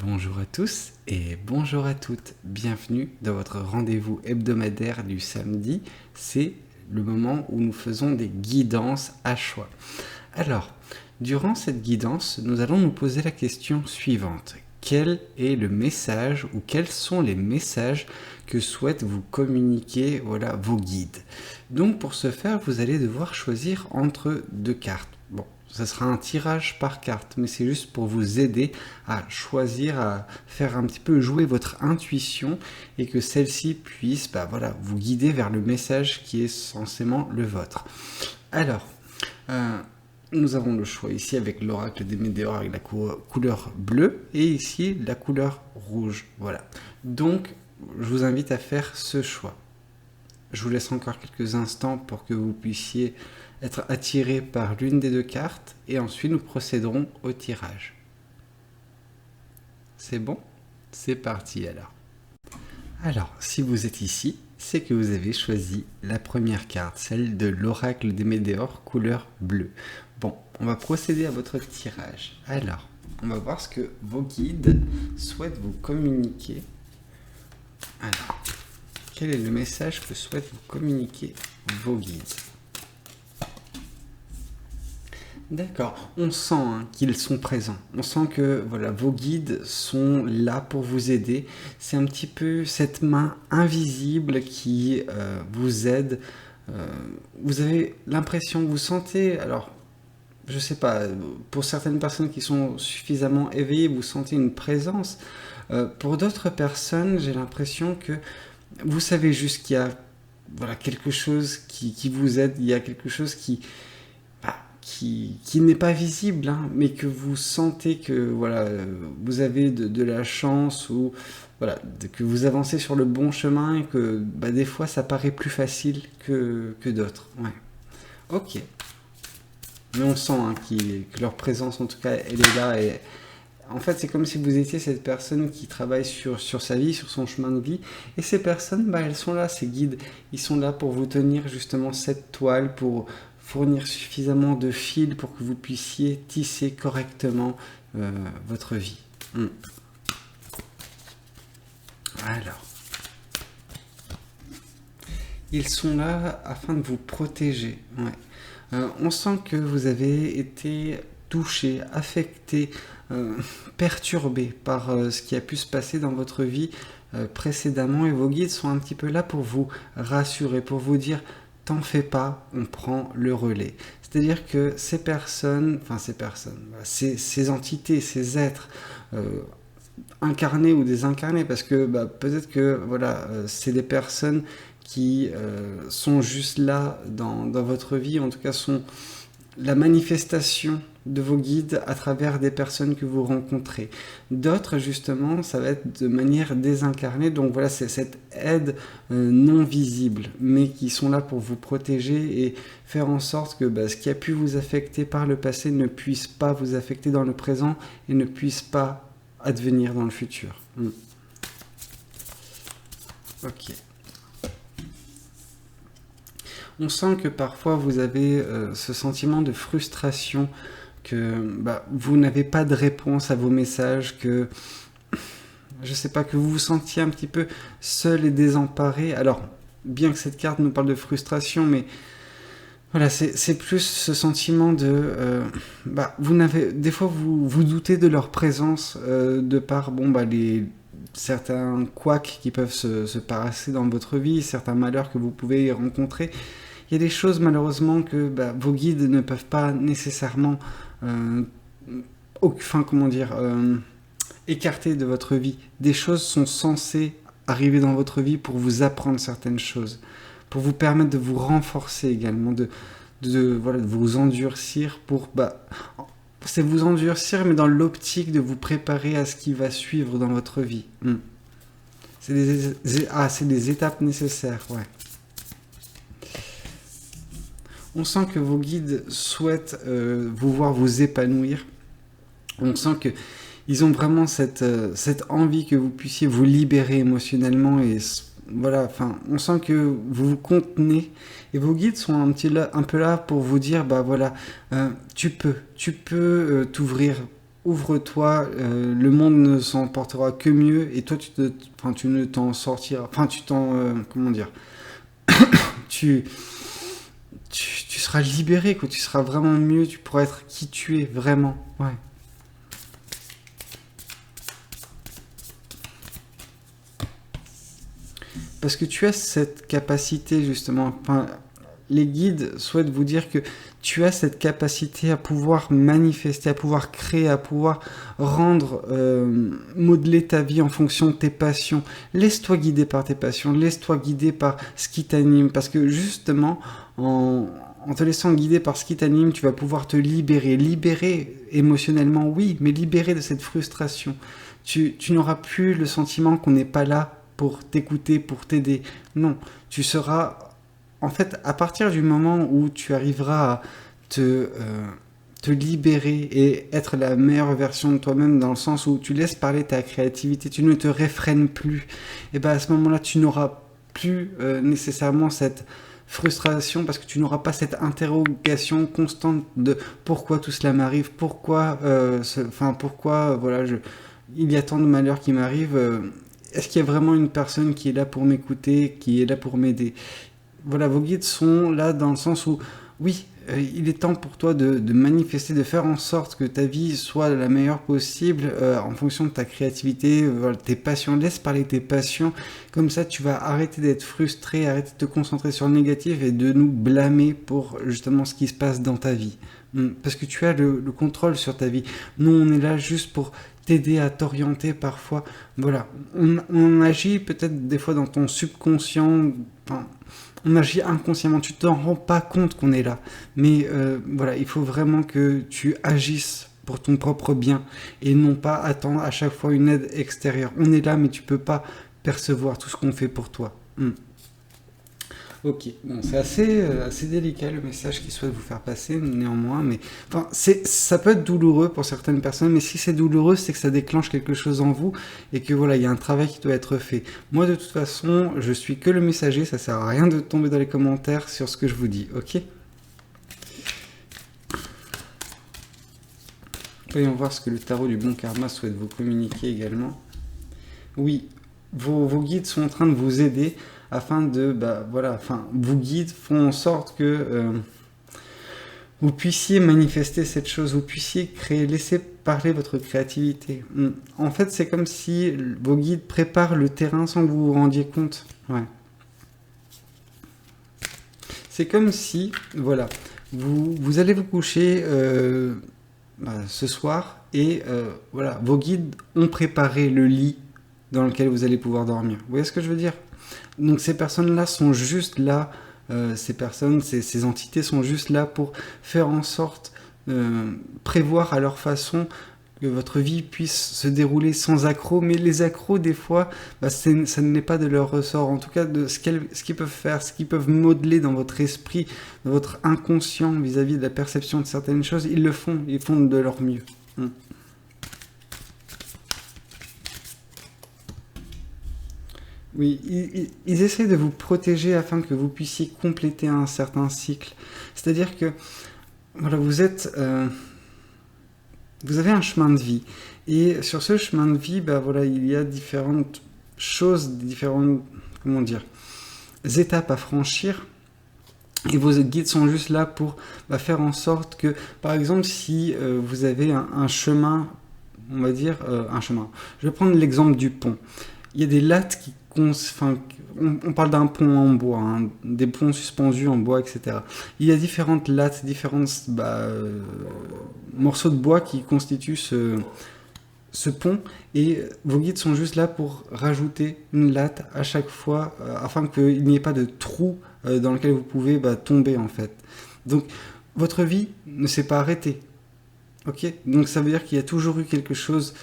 Bonjour à tous et bonjour à toutes. Bienvenue dans votre rendez-vous hebdomadaire du samedi. C'est le moment où nous faisons des guidances à choix. Alors, durant cette guidance, nous allons nous poser la question suivante. Quel est le message ou quels sont les messages que souhaitent vous communiquer vos guides? Donc pour ce faire, vous allez devoir choisir entre deux cartes. Bon, ça sera un tirage par carte, mais c'est juste pour vous aider à choisir, à faire un petit peu jouer votre intuition et que celle-ci puisse vous guider vers le message qui est censément le vôtre. Alors, nous avons le choix ici avec l'oracle des Médéors avec la couleur bleue et ici la couleur rouge. Voilà. Donc, je vous invite à faire ce choix. Je vous laisse encore quelques instants pour que vous puissiez être attiré par l'une des deux cartes et ensuite nous procéderons au tirage. C'est bon? C'est parti alors. Alors, si vous êtes ici, c'est que vous avez choisi la première carte, celle de l'oracle des Médéors, couleur bleue. Bon, on va procéder à votre tirage. Alors, on va voir ce que vos guides souhaitent vous communiquer. Alors, quel est le message que souhaitent vous communiquer vos guides? D'accord, on sent qu'ils sont présents. On sent que vos guides sont là pour vous aider. C'est un petit peu cette main invisible qui vous aide. Vous avez l'impression, vous sentez, alors je sais pas, pour certaines personnes qui sont suffisamment éveillées, vous sentez une présence. Pour d'autres personnes, j'ai l'impression que vous savez juste qu'il y a quelque chose qui vous aide, il y a quelque chose qui n'est pas visible, mais que vous sentez que vous avez de la chance ou que vous avancez sur le bon chemin et que des fois ça paraît plus facile que d'autres. Ouais. Ok. Mais on sent que leur présence, en tout cas, elle est là. Et en fait, c'est comme si vous étiez cette personne qui travaille sur sa vie, sur son chemin de vie. Et ces personnes, elles sont là, ces guides. Ils sont là pour vous tenir justement cette toile, pour fournir suffisamment de fils pour que vous puissiez tisser correctement votre vie. Alors, ils sont là afin de vous protéger. Ouais. On sent que vous avez été touché, affecté, perturbé par ce qui a pu se passer dans votre vie précédemment, et vos guides sont un petit peu là pour vous rassurer, pour vous dire t'en fais pas, on prend le relais. C'est-à-dire que ces entités, ces êtres incarnés ou désincarnés, parce que peut-être que c'est des personnes qui sont juste là dans votre vie, en tout cas sont la manifestation de vos guides à travers des personnes que vous rencontrez. D'autres, justement, ça va être de manière désincarnée, donc c'est cette aide non visible, mais qui sont là pour vous protéger et faire en sorte que ce qui a pu vous affecter par le passé ne puisse pas vous affecter dans le présent et ne puisse pas advenir dans le futur. Ok. On sent que parfois vous avez ce sentiment de frustration, que vous n'avez pas de réponse à vos messages, que je sais pas, que vous vous sentiez un petit peu seul et désemparé. Alors, bien que cette carte nous parle de frustration, mais c'est plus ce sentiment de des fois vous doutez de leur présence de par certains couacs qui peuvent se passer dans votre vie, certains malheurs que vous pouvez rencontrer. Il y a des choses malheureusement que vos guides ne peuvent pas nécessairement écarter de votre vie. Des choses sont censées arriver dans votre vie pour vous apprendre certaines choses, pour vous permettre de vous renforcer également, de vous endurcir c'est vous endurcir, mais dans l'optique de vous préparer à ce qui va suivre dans votre vie. C'est des étapes nécessaires, ouais. On sent que vos guides souhaitent vous voir vous épanouir. On sent qu'ils ont vraiment cette envie que vous puissiez vous libérer émotionnellement et on sent que vous vous contenez et vos guides sont un peu là pour vous dire tu peux t'ouvrir ouvre-toi, le monde ne s'en portera que mieux et toi tu ne t'en sortiras, enfin tu t'en, comment dire, tu, tu seras libéré, quoi, tu seras vraiment mieux, tu pourras être qui tu es vraiment, ouais. Parce que tu as cette capacité justement, enfin, les guides souhaitent vous dire que tu as cette capacité à pouvoir manifester, à pouvoir créer, à pouvoir rendre, modeler ta vie en fonction de tes passions. Laisse-toi guider par tes passions, laisse-toi guider par ce qui t'anime, parce que justement, en te laissant guider par ce qui t'anime, tu vas pouvoir te libérer. Libérer émotionnellement, oui, mais libérer de cette frustration. Tu n'auras plus le sentiment qu'on n'est pas là pour t'écouter, pour t'aider. Non, tu seras... En fait, à partir du moment où tu arriveras à te libérer et être la meilleure version de toi-même dans le sens où tu laisses parler ta créativité, tu ne te réfrènes plus, et bien à ce moment-là, tu n'auras plus nécessairement cette frustration parce que tu n'auras pas cette interrogation constante de pourquoi tout cela m'arrive, pourquoi, pourquoi voilà, il y a tant de malheurs qui m'arrivent. Est-ce qu'il y a vraiment une personne qui est là pour m'écouter, qui est là pour m'aider? Voilà, vos guides sont là dans le sens où, oui, il est temps pour toi de manifester, de faire en sorte que ta vie soit la meilleure possible en fonction de ta créativité, voilà, tes passions. Laisse parler tes passions. Comme ça, tu vas arrêter d'être frustré, arrêter de te concentrer sur le négatif et de nous blâmer pour justement ce qui se passe dans ta vie. Parce que tu as le contrôle sur ta vie. Nous, on est là juste pour t'aider à t'orienter parfois. Voilà, on agit peut-être des fois dans ton subconscient, enfin, on agit inconsciemment, tu t'en rends pas compte qu'on est là. Mais voilà, il faut vraiment que tu agisses pour ton propre bien et non pas attendre à chaque fois une aide extérieure. On est là, mais tu peux pas percevoir tout ce qu'on fait pour toi. Ok, bon, c'est assez délicat le message qu'il souhaite vous faire passer, néanmoins, mais enfin, ça peut être douloureux pour certaines personnes, mais si c'est douloureux, c'est que ça déclenche quelque chose en vous et que voilà, il y a un travail qui doit être fait. Moi, de toute façon, je suis que le messager, ça sert à rien de tomber dans les commentaires sur ce que je vous dis, ok? Voyons voir ce que le tarot du bon karma souhaite vous communiquer également. Oui, vos guides sont en train de vous aider afin de, vos guides font en sorte que vous puissiez manifester cette chose, vous puissiez créer, laisser parler votre créativité. En fait, c'est comme si vos guides préparent le terrain sans que vous vous rendiez compte. Ouais. C'est comme si, voilà, vous allez vous coucher ce soir et voilà, vos guides ont préparé le lit dans lequel vous allez pouvoir dormir. Vous voyez ce que je veux dire? Donc ces personnes-là sont juste là, ces entités sont juste là pour faire en sorte, prévoir à leur façon que votre vie puisse se dérouler sans accroc, mais les accrocs des fois, ça n'est pas de leur ressort, en tout cas de ce qu'ils peuvent faire, ce qu'ils peuvent modeler dans votre esprit, dans votre inconscient vis-à-vis de la perception de certaines choses, ils le font, ils font de leur mieux. Oui, ils essaient de vous protéger afin que vous puissiez compléter un certain cycle. C'est-à-dire que voilà, vous avez un chemin de vie. Et sur ce chemin de vie, voilà, il y a différentes choses, différentes, comment dire, étapes à franchir. Et vos guides sont juste là pour faire en sorte que, par exemple, si vous avez un chemin, on va dire, un chemin. Je vais prendre l'exemple du pont. Il y a des lattes qui on parle d'un pont en bois, hein, des ponts suspendus en bois, etc. Il y a différentes lattes, différents morceaux de bois qui constituent ce pont, et vos guides sont juste là pour rajouter une latte à chaque fois, afin qu'il n'y ait pas de trou dans lequel vous pouvez tomber en fait. Donc votre vie ne s'est pas arrêtée. Ok, donc ça veut dire qu'il y a toujours eu quelque chose,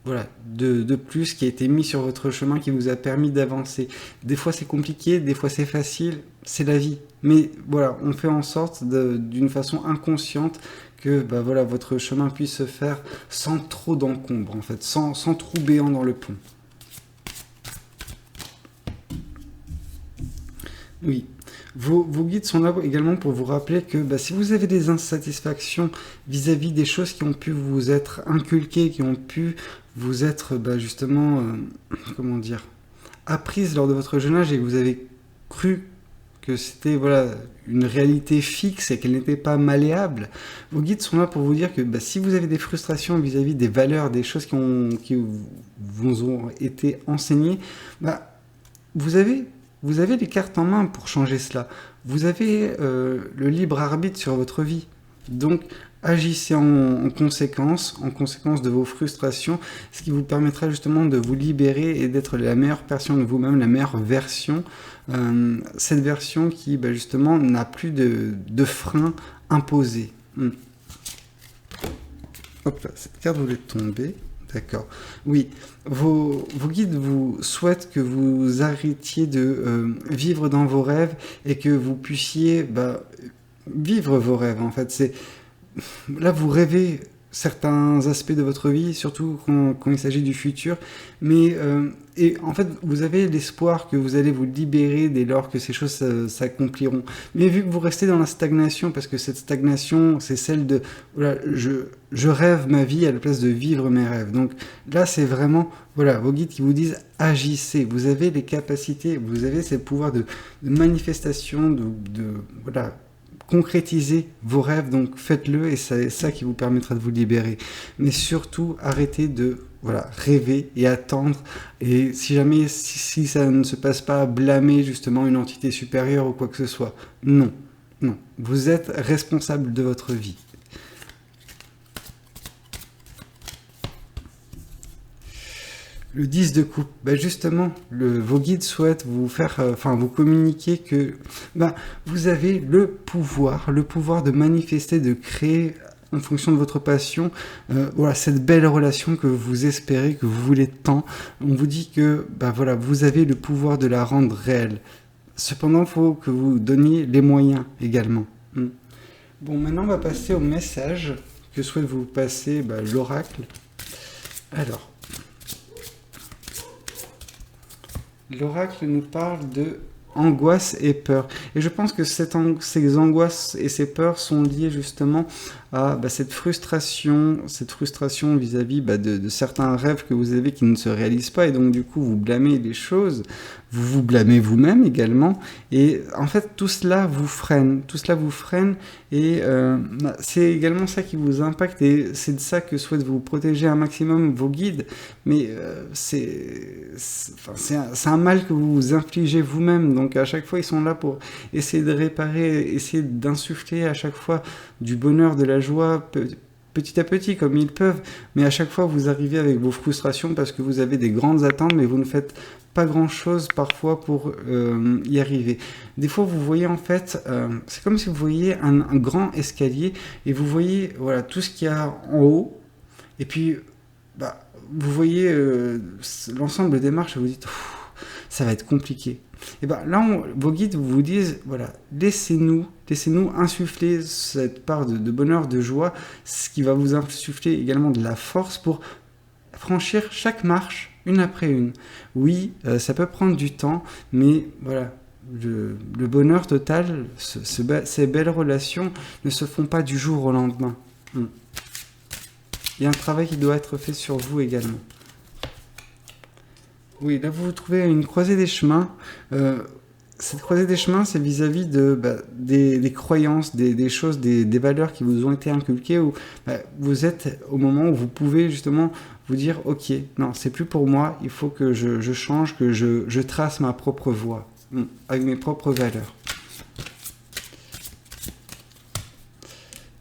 voilà, de plus qui a été mis sur votre chemin, qui vous a permis d'avancer. Des fois c'est compliqué, des fois c'est facile, c'est la vie. Mais voilà, on fait en sorte d'une façon inconsciente que voilà, votre chemin puisse se faire sans trop d'encombre, en fait, sans trou béant dans le pont. Oui. Vos guides sont là également pour vous rappeler que bah, si vous avez des insatisfactions vis-à-vis des choses qui ont pu vous être inculquées, qui ont pu vous être bah, justement, comment dire, apprises lors de votre jeune âge et que vous avez cru que c'était voilà, une réalité fixe et qu'elle n'était pas malléable, vos guides sont là pour vous dire que bah, si vous avez des frustrations vis-à-vis des valeurs, des choses qui vous ont été enseignées, bah, vous avez les cartes en main pour changer cela. Vous avez le libre arbitre sur votre vie. Donc, agissez en conséquence de vos frustrations, ce qui vous permettra justement de vous libérer et d'être la meilleure version de vous-même, la meilleure version. Cette version qui, bah, justement, n'a plus de frein imposé. Hop là, cette carte voulait tomber. D'accord. Oui, vos guides vous souhaitent que vous arrêtiez de vivre dans vos rêves et que vous puissiez bah, vivre vos rêves. En fait, là vous rêvez certains aspects de votre vie, surtout quand il s'agit du futur, mais et en fait vous avez l'espoir que vous allez vous libérer dès lors que ces choses s'accompliront. Mais vu que vous restez dans la stagnation, parce que cette stagnation c'est celle de voilà, je rêve ma vie à la place de vivre mes rêves. Donc là c'est vraiment voilà vos guides qui vous disent agissez. Vous avez les capacités, vous avez ces pouvoirs de manifestation, voilà, concrétisez vos rêves, donc faites-le et c'est ça qui vous permettra de vous libérer. Mais surtout, arrêtez de voilà, rêver et attendre. Et si jamais, si ça ne se passe pas, blâmer justement une entité supérieure ou quoi que ce soit. Non, non. Vous êtes responsable de votre vie. Le 10 de coupe, bah justement, vos guides souhaitent vous faire, vous communiquer que bah, vous avez le pouvoir de manifester, de créer en fonction de votre passion, voilà, cette belle relation que vous espérez, que vous voulez tant. On vous dit que bah, voilà, vous avez le pouvoir de la rendre réelle. Cependant, il faut que vous donniez les moyens également. Bon, maintenant, on va passer au message que souhaite vous passer bah, l'oracle. Alors, l'oracle nous parle de angoisse et peur. Et je pense que ces angoisses et ces peurs sont liées justement à cette frustration vis-à-vis de certains rêves que vous avez qui ne se réalisent pas. Et donc du coup, vous blâmez les choses, vous vous blâmez vous-même également. Et en fait, tout cela vous freine. Et c'est également ça qui vous impacte. Et c'est de ça que souhaitent vous protéger un maximum vos guides. Mais c'est un mal que vous vous infligez vous-même. Donc à chaque fois, ils sont là pour essayer de réparer, essayer d'insuffler à chaque fois du bonheur, de la joie, petit à petit, comme ils peuvent. Mais à chaque fois, vous arrivez avec vos frustrations parce que vous avez des grandes attentes, mais vous ne faites pas grand-chose parfois pour y arriver. Des fois, vous voyez en fait, c'est comme si vous voyiez un grand escalier et vous voyez voilà, tout ce qu'il y a en haut. Et puis, vous voyez l'ensemble des marches et vous dites, ça va être compliqué. Et là, vos guides vous disent, voilà, laissez-nous insuffler cette part de bonheur, de joie, ce qui va vous insuffler également de la force pour franchir chaque marche, une après une. Oui, ça peut prendre du temps, mais voilà, le bonheur total, ces belles relations ne se font pas du jour au lendemain. Il y a un travail qui doit être fait sur vous également. Oui, là vous vous trouvez à une croisée des chemins. Cette croisée des chemins, c'est vis-à-vis des croyances, des choses, des valeurs qui vous ont été inculquées, où vous êtes au moment où vous pouvez justement vous dire « Ok, non, c'est plus pour moi, il faut que je change, que je trace ma propre voie, avec mes propres valeurs. »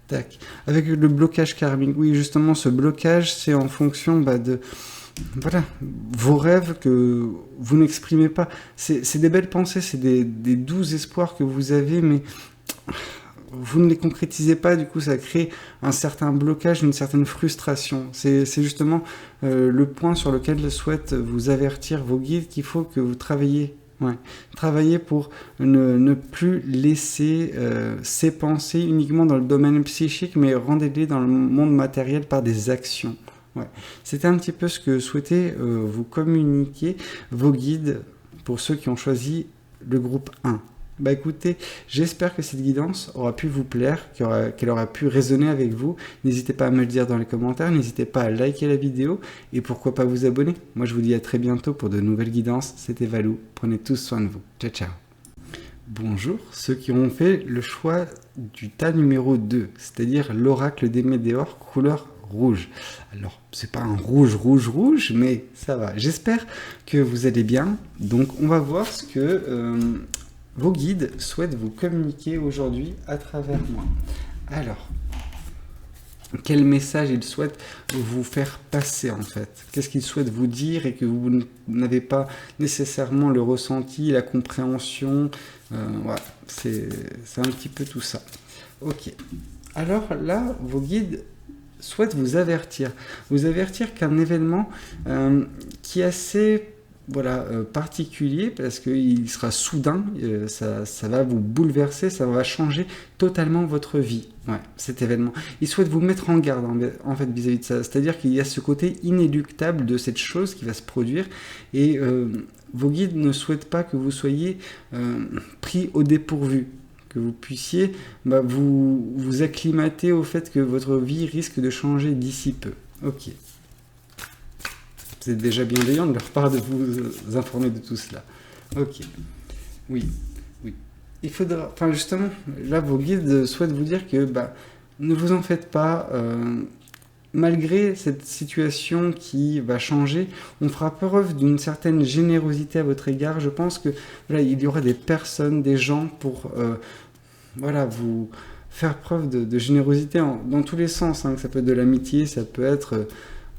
Tac. Avec le blocage karmique, oui, justement, ce blocage, c'est en fonction de... Voilà, vos rêves que vous n'exprimez pas. C'est des belles pensées, c'est des doux espoirs que vous avez, mais vous ne les concrétisez pas, du coup ça crée un certain blocage, une certaine frustration. C'est justement le point sur lequel souhaitent vous avertir vos guides qu'il faut que vous travailliez. Ouais. Travaillez pour ne plus laisser ces pensées uniquement dans le domaine psychique, mais rendez-les dans le monde matériel par des actions. Ouais. C'était un petit peu ce que souhaitaient vous communiquer vos guides pour ceux qui ont choisi le groupe 1. Bah écoutez, j'espère que cette guidance aura pu vous plaire, qu'elle aura pu résonner avec vous. N'hésitez pas à me le dire dans les commentaires, n'hésitez pas à liker la vidéo et pourquoi pas vous abonner. Moi je vous dis à très bientôt pour de nouvelles guidances. C'était Valou, prenez tous soin de vous. Ciao ciao. Bonjour, ceux qui ont fait le choix du tas numéro 2, c'est-à-dire l'oracle des météores couleur rouge. Alors, c'est pas un rouge, rouge, rouge, mais ça va. J'espère que vous allez bien. Donc, on va voir ce que vos guides souhaitent vous communiquer aujourd'hui à travers moi. Alors, quel message ils souhaitent vous faire passer en fait? Qu'est-ce qu'ils souhaitent vous dire et que vous n'avez pas nécessairement le ressenti, la compréhension? Voilà, c'est un petit peu tout ça. Ok. Alors là, vos guides souhaitent vous avertir qu'un événement qui est assez particulier parce qu'il sera soudain, ça va vous bouleverser, ça va changer totalement votre vie. Ouais, cet événement. Il souhaite vous mettre en garde en fait vis-à-vis de ça. C'est-à-dire qu'il y a ce côté inéluctable de cette chose qui va se produire et vos guides ne souhaitent pas que vous soyez pris au dépourvu, que vous puissiez vous acclimater au fait que votre vie risque de changer d'ici peu. Ok. C'est déjà bienveillant de leur part de vous informer de tout cela. Ok. Oui. Il faudra... Enfin, justement, là, vos guides souhaitent vous dire que ne vous en faites pas. Malgré cette situation qui va changer, on fera preuve d'une certaine générosité à votre égard. Je pense que il y aura des personnes, des gens pour vous faire preuve de générosité dans tous les sens. Hein. Ça peut être de l'amitié, ça peut être...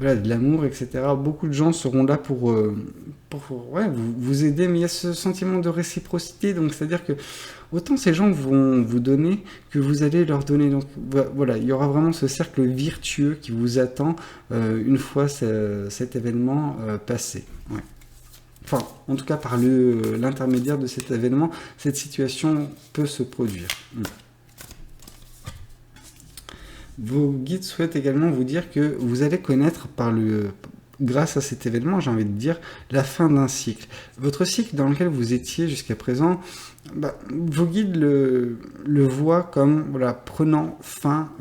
de l'amour, etc. Beaucoup de gens seront là pour vous aider, mais il y a ce sentiment de réciprocité, donc c'est-à-dire que autant ces gens vont vous donner que vous allez leur donner. Donc voilà, il y aura vraiment ce cercle virtueux qui vous attend une fois cet événement passé. Ouais. Enfin, en tout cas, par l'intermédiaire de cet événement, cette situation peut se produire. Vos guides souhaitent également vous dire que vous allez connaître grâce à cet événement, j'ai envie de dire, la fin d'un cycle. Votre cycle dans lequel vous étiez jusqu'à présent, vos guides le voient comme prenant fin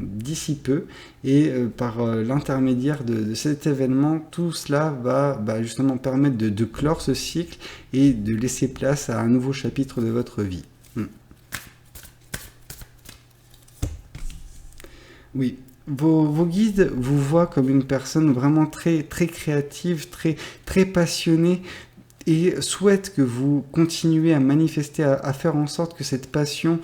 d'ici peu et par l'intermédiaire de cet événement, tout cela va justement permettre de clore ce cycle et de laisser place à un nouveau chapitre de votre vie. Oui, vos guides vous voient comme une personne vraiment très, très créative, très, très passionnée et souhaitent que vous continuiez à manifester, à faire en sorte que cette passion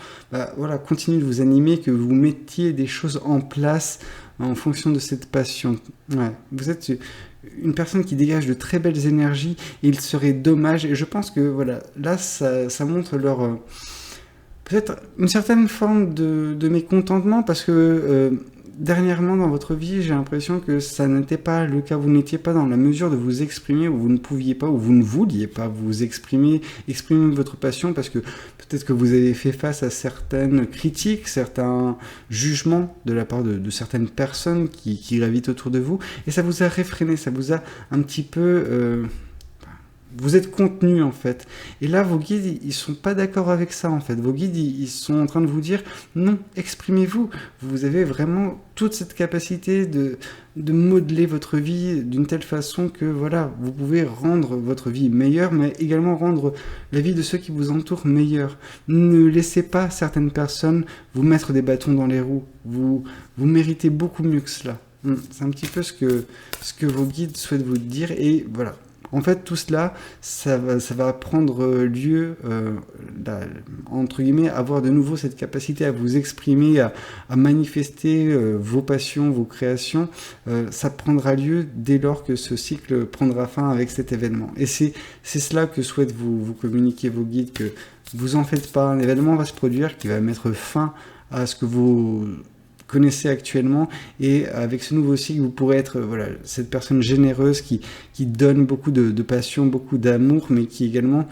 continue de vous animer, que vous mettiez des choses en place en fonction de cette passion. Ouais, vous êtes une personne qui dégage de très belles énergies et il serait dommage, et je pense que là ça montre leur... peut-être une certaine forme de mécontentement parce que dernièrement dans votre vie, j'ai l'impression que ça n'était pas le cas. Vous n'étiez pas dans la mesure de vous exprimer, ou vous ne pouviez pas, ou vous ne vouliez pas vous exprimer votre passion parce que peut-être que vous avez fait face à certaines critiques, certains jugements de la part de certaines personnes qui gravitent autour de vous et ça vous a réfréné, ça vous a un petit peu... vous êtes contenu en fait. Et là, vos guides, ils sont pas d'accord avec ça en fait. Vos guides, ils sont en train de vous dire non, exprimez-vous. Vous avez vraiment toute cette capacité de modeler votre vie d'une telle façon que vous pouvez rendre votre vie meilleure, mais également rendre la vie de ceux qui vous entourent meilleure. Ne laissez pas certaines personnes vous mettre des bâtons dans les roues. Vous méritez beaucoup mieux que cela. C'est un petit peu ce que vos guides souhaitent vous dire et voilà. En fait, tout cela, ça va prendre lieu, entre guillemets, avoir de nouveau cette capacité à vous exprimer, à manifester vos passions, vos créations. Ça prendra lieu dès lors que ce cycle prendra fin avec cet événement. Et c'est cela que souhaitent vous communiquer vos guides, que vous en faites pas. Un événement va se produire qui va mettre fin à ce que vous connaissez actuellement et avec ce nouveau cycle vous pourrez être cette personne généreuse qui donne beaucoup de passion, beaucoup d'amour, mais qui également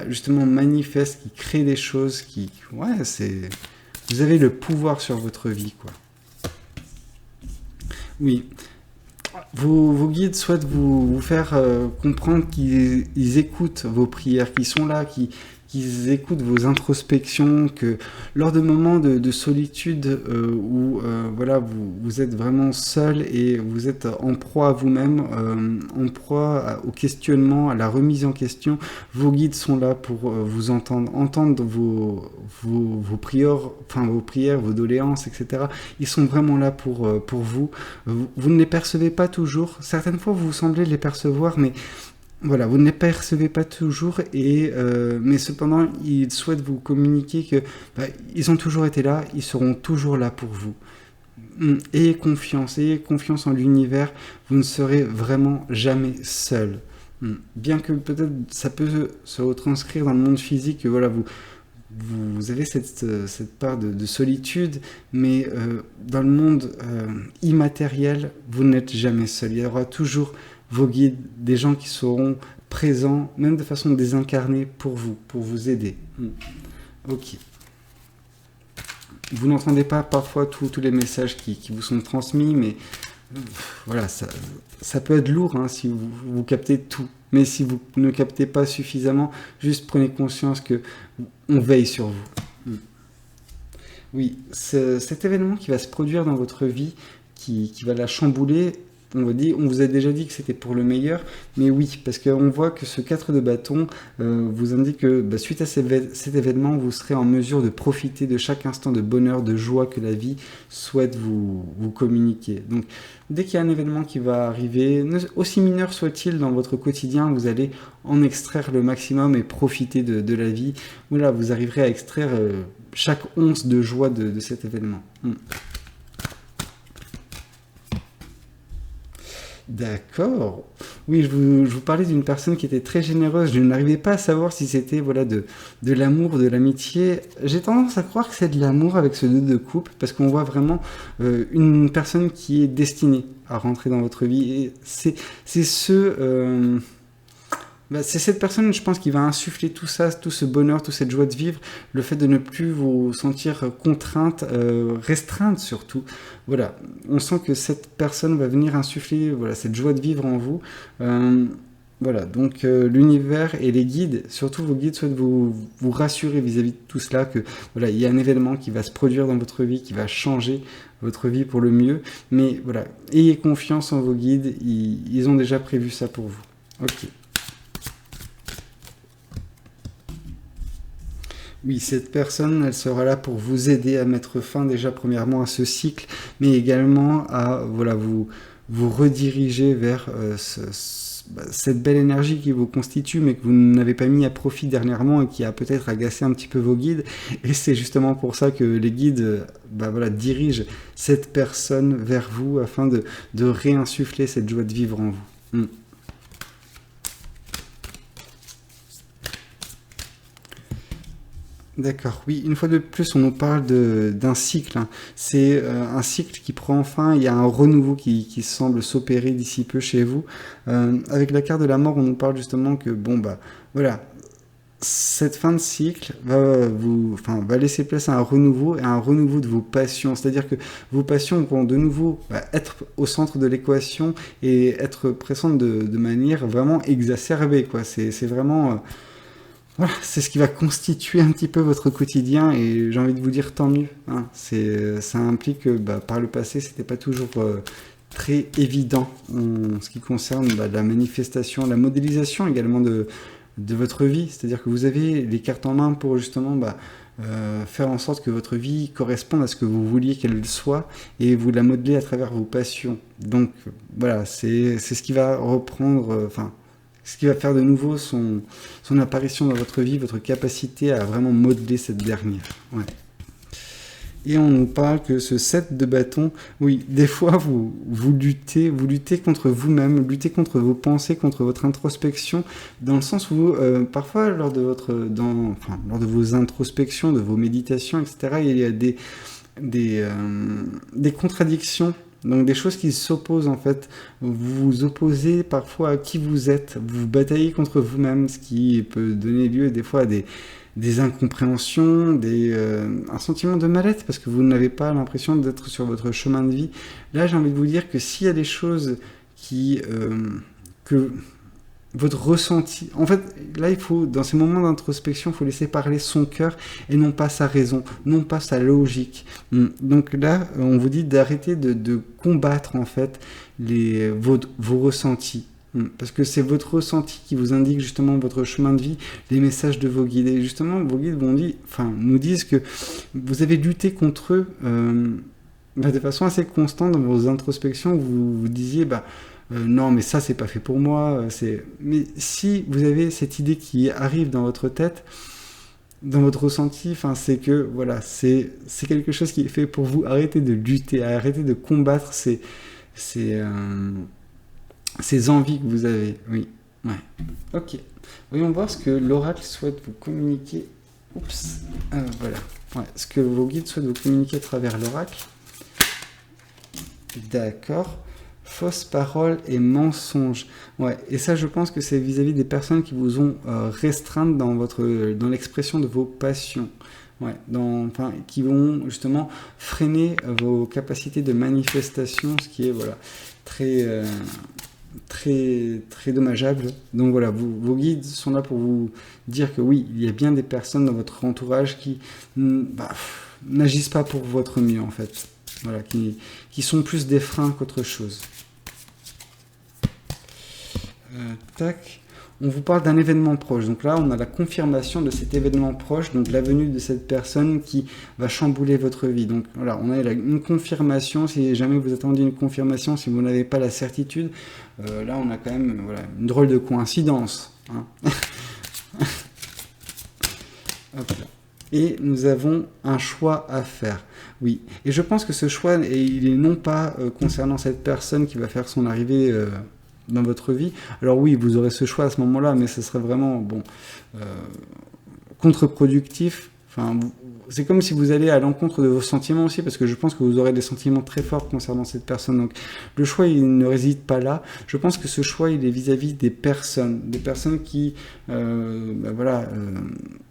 justement manifeste, qui crée des choses, vous avez le pouvoir sur votre vie quoi. Oui, vos guides souhaitent vous faire comprendre qu'ils écoutent vos prières, qu'ils sont là, qu'ils écoutent vos introspections, que lors de moments de solitude où voilà, vous êtes vraiment seul et vous êtes en proie à vous-même, en proie au questionnement, à la remise en question, vos guides sont là pour vous entendre vos prières, enfin vos prières, vos doléances, etc. Ils sont vraiment là pour vous. Vous ne les percevez pas toujours. Certaines fois, vous semblez les percevoir, mais voilà, vous ne les percevez pas toujours, mais cependant, ils souhaitent vous communiquer que ils ont toujours été là, ils seront toujours là pour vous. Ayez confiance en l'univers, vous ne serez vraiment jamais seul. Bien que peut-être ça peut se retranscrire dans le monde physique, que voilà, vous avez cette part de solitude, mais dans le monde immatériel, vous n'êtes jamais seul. Il y aura toujours vos guides, des gens qui seront présents, même de façon désincarnée, pour vous aider. Ok. Vous n'entendez pas parfois tous les messages qui vous sont transmis, mais voilà, ça peut être lourd hein, si vous captez tout. Mais si vous ne captez pas suffisamment, juste prenez conscience que on veille sur vous. Oui, cet événement qui va se produire dans votre vie, qui va la chambouler, on vous a déjà dit que c'était pour le meilleur, mais oui, parce qu'on voit que ce 4 de bâton vous indique que suite à cet événement, vous serez en mesure de profiter de chaque instant de bonheur, de joie que la vie souhaite vous communiquer. Donc, dès qu'il y a un événement qui va arriver, aussi mineur soit-il dans votre quotidien, vous allez en extraire le maximum et profiter de la vie. Voilà, vous arriverez à extraire chaque once de joie de cet événement. D'accord. Oui, je vous parlais d'une personne qui était très généreuse. Je n'arrivais pas à savoir si c'était voilà, de l'amour, de l'amitié. J'ai tendance à croire que c'est de l'amour avec ce 2 de coupe, parce qu'on voit vraiment une personne qui est destinée à rentrer dans votre vie. Et c'est cette personne, je pense, qui va insuffler tout ça, tout ce bonheur, toute cette joie de vivre, le fait de ne plus vous sentir contrainte, restreinte surtout. Voilà, on sent que cette personne va venir insuffler cette joie de vivre en vous. Voilà, donc l'univers et les guides, surtout vos guides, souhaitent vous rassurer vis-à-vis de tout cela, que voilà, il y a un événement qui va se produire dans votre vie, qui va changer votre vie pour le mieux. Mais voilà, ayez confiance en vos guides, ils ont déjà prévu ça pour vous. Ok. Oui, cette personne, elle sera là pour vous aider à mettre fin déjà premièrement à ce cycle, mais également à vous rediriger vers cette belle énergie qui vous constitue, mais que vous n'avez pas mis à profit dernièrement et qui a peut-être agacé un petit peu vos guides. Et c'est justement pour ça que les guides dirigent cette personne vers vous afin de réinsuffler cette joie de vivre en vous. D'accord, oui, une fois de plus, on nous parle d'un cycle. C'est un cycle qui prend fin, il y a un renouveau qui semble s'opérer d'ici peu chez vous. Avec la carte de la mort, on nous parle justement que, voilà, cette fin de cycle va laisser place à un renouveau et à un renouveau de vos passions. C'est-à-dire que vos passions vont de nouveau être au centre de l'équation et être présentes de manière vraiment exacerbée, quoi. C'est vraiment... Voilà, c'est ce qui va constituer un petit peu votre quotidien et j'ai envie de vous dire tant mieux. Hein. Ça implique que par le passé, c'était pas toujours très évident en ce qui concerne la manifestation, la modélisation également de votre vie. C'est-à-dire que vous avez les cartes en main pour justement faire en sorte que votre vie corresponde à ce que vous vouliez qu'elle soit et vous la modeler à travers vos passions. Donc voilà, c'est ce qui va reprendre... ce qui va faire de nouveau son apparition dans votre vie, votre capacité à vraiment modeler cette dernière. Ouais. Et on nous parle que ce 7 de bâton, oui, des fois vous luttez contre vous-même, luttez contre vos pensées, contre votre introspection, dans le sens où parfois lors de vos introspections, de vos méditations, etc., il y a des contradictions. Donc des choses qui s'opposent en fait, vous vous opposez parfois à qui vous êtes, vous bataillez contre vous-même, ce qui peut donner lieu des fois à des incompréhensions, un sentiment de mal-être parce que vous n'avez pas l'impression d'être sur votre chemin de vie. Là j'ai envie de vous dire que s'il y a des choses votre ressenti. En fait, là, il faut, dans ces moments d'introspection, il faut laisser parler son cœur et non pas sa raison, non pas sa logique. Donc là, on vous dit d'arrêter de combattre, en fait, vos ressentis. Parce que c'est votre ressenti qui vous indique justement votre chemin de vie, les messages de vos guides. Et justement, vos guides nous disent que vous avez lutté contre eux de façon assez constante dans vos introspections. Vous vous disiez, non, mais ça, c'est pas fait pour moi. Mais si vous avez cette idée qui arrive dans votre tête, dans votre ressenti, c'est que voilà, c'est quelque chose qui est fait pour vous. Arrêtez de lutter, arrêtez de combattre ces envies que vous avez. Oui, ouais. Ok. Voyons voir ce que l'oracle souhaite vous communiquer. Oups. Voilà. Ouais. Ce que vos guides souhaitent vous communiquer à travers l'oracle. D'accord. Fausses paroles et mensonges. Ouais, et ça, je pense que c'est vis-à-vis des personnes qui vous ont restreinte dans l'expression de vos passions. Ouais, qui vont justement freiner vos capacités de manifestation, ce qui est très, très, très dommageable. Donc voilà, vos guides sont là pour vous dire que oui, il y a bien des personnes dans votre entourage qui n'agissent pas pour votre mieux en fait. Voilà, qui sont plus des freins qu'autre chose. Tac. On vous parle d'un événement proche. Donc là, on a la confirmation de cet événement proche, donc la venue de cette personne qui va chambouler votre vie. Donc voilà, on a une confirmation. Si jamais vous attendiez une confirmation, si vous n'avez pas la certitude, là, on a quand même une drôle de coïncidence. Hein. Hop là. Et nous avons un choix à faire. Oui, et je pense que ce choix, il est non pas concernant cette personne qui va faire son arrivée dans votre vie. Alors oui, vous aurez ce choix à ce moment-là, mais ce serait vraiment contre-productif. C'est comme si vous allez à l'encontre de vos sentiments aussi, parce que je pense que vous aurez des sentiments très forts concernant cette personne. Donc le choix, il ne réside pas là. Je pense que ce choix, il est vis-à-vis des personnes qui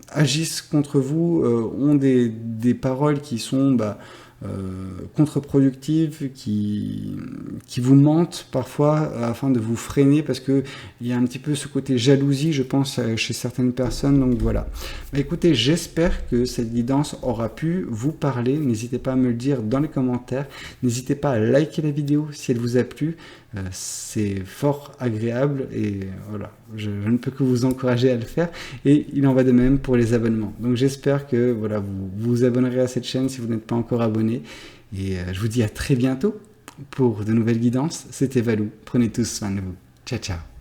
agissent contre vous, ont des paroles qui sont contre-productives, qui vous mentent parfois afin de vous freiner, parce que il y a un petit peu ce côté jalousie, je pense, chez certaines personnes. Donc voilà. Écoutez, j'espère que cette guidance aura pu vous parler. N'hésitez pas à me le dire dans les commentaires. N'hésitez pas à liker la vidéo si elle vous a plu. C'est fort agréable et voilà, je ne peux que vous encourager à le faire, et il en va de même pour les abonnements. Donc j'espère que voilà, vous vous abonnerez à cette chaîne si vous n'êtes pas encore abonné, et je vous dis à très bientôt pour de nouvelles guidances. C'était Valou, prenez tous soin de vous. Ciao ciao.